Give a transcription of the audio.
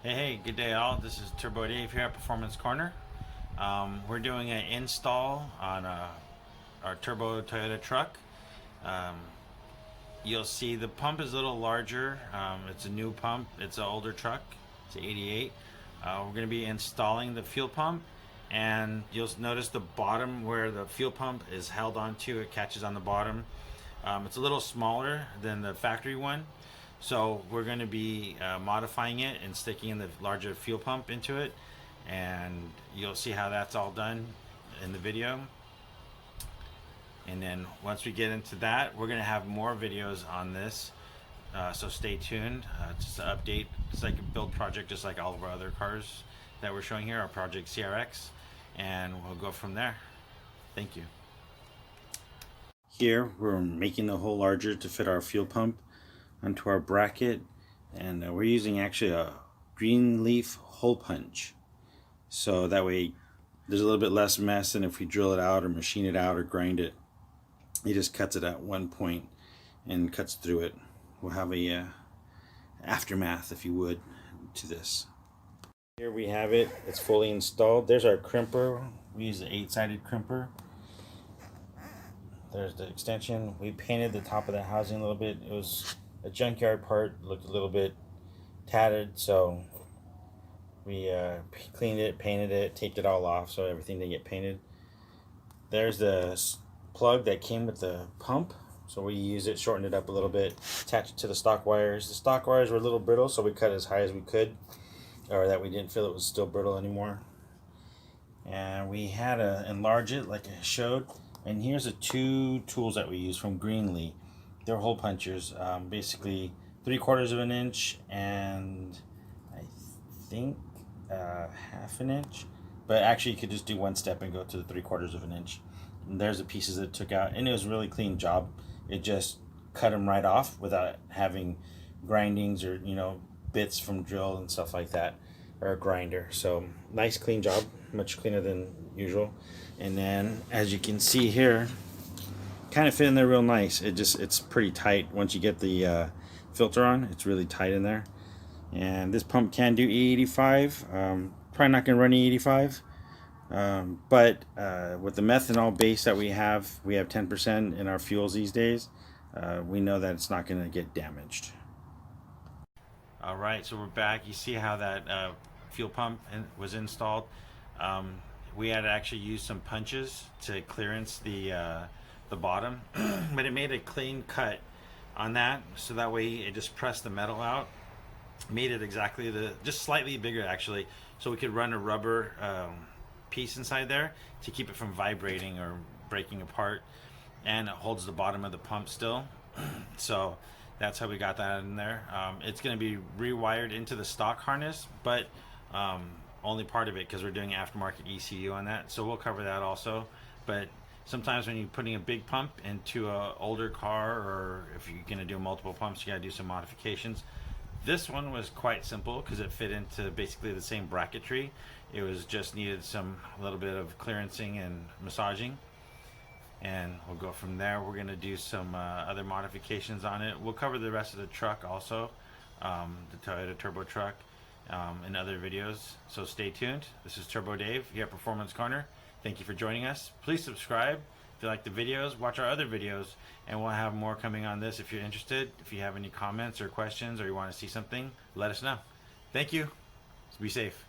Hey, good day all. This is TurboDave here at Performance Corner. We're doing an install on our turbo Toyota truck. Um, you'll see the pump is a little larger. It's a new pump. It's an older truck. It's an 88. We're going to be installing the fuel pump, and you'll notice the bottom where the fuel pump is held onto. It catches on the bottom. It's a little smaller than the factory one. So we're going to be modifying it and sticking in the larger fuel pump into it, and you'll see how that's all done in the video. And then once we get into that, we're going to have more videos on this, so stay tuned. Just an update. It's like a build project, just like all of our other cars that we're showing here, our Project CRX, and we'll go from there. Thank you. Here we're making the hole larger to fit our fuel pump onto our bracket, and we're using actually a green leaf hole punch, so that way there's a little bit less mess than if we drill it out or machine it out or grind it. It just cuts it at one point and cuts through it. We'll have a aftermath, if you would, to this. Here we have it. It's fully installed. There's our crimper. We use an 8-sided crimper. There's the extension. We painted the top of the housing a little bit. It was a junkyard part, looked a little bit tattered, so we cleaned it, painted it, taped it all off so everything didn't get painted. There's the plug that came with the pump, so we use it, shortened it up a little bit, attached it to the stock wires. The stock wires were a little brittle, so we cut as high as we could, or that we didn't feel it was still brittle anymore. And we had to enlarge it like I showed. And here's the two tools that we use from Greenlee. They're hole punchers, basically 3/4 of an inch and I think half an inch. But actually, you could just do one step and go to the 3/4 of an inch. And there's the pieces that it took out, and it was a really clean job. It just cut them right off without having grindings or bits from drill and stuff like that, or a grinder. So nice clean job, much cleaner than usual. And then as you can see here, kind of fit in there real nice. It's pretty tight once you get the filter on. It's really tight in there. And this pump can do E85. Probably not going to run E85, but with the methanol base that we have 10% in our fuels these days. We know that it's not going to get damaged. All right, so we're back. You see how that fuel pump was installed. We had to actually use some punches to clearance the bottom, but it made a clean cut on that, so that way it just pressed the metal out, made it exactly just slightly bigger actually, so we could run a rubber piece inside there to keep it from vibrating or breaking apart, and it holds the bottom of the pump still. So that's how we got that in there. It's going to be rewired into the stock harness, but only part of it, because we're doing aftermarket ECU on that, so we'll cover that also. But sometimes when you're putting a big pump into an older car, or if you're going to do multiple pumps, you got to do some modifications. This one was quite simple because it fit into basically the same bracketry. It was just needed a little bit of clearancing and massaging, and we'll go from there. We're going to do some other modifications on it. We'll cover the rest of the truck also, the Toyota Turbo truck, in other videos, so stay tuned. This is Turbo Dave here at Performance Corner. Thank you for joining us. Please subscribe if you like the videos. Watch our other videos, and we'll have more coming on this. If you're interested, if you have any comments or questions, or you want to see something, let us know. Thank you. Be safe.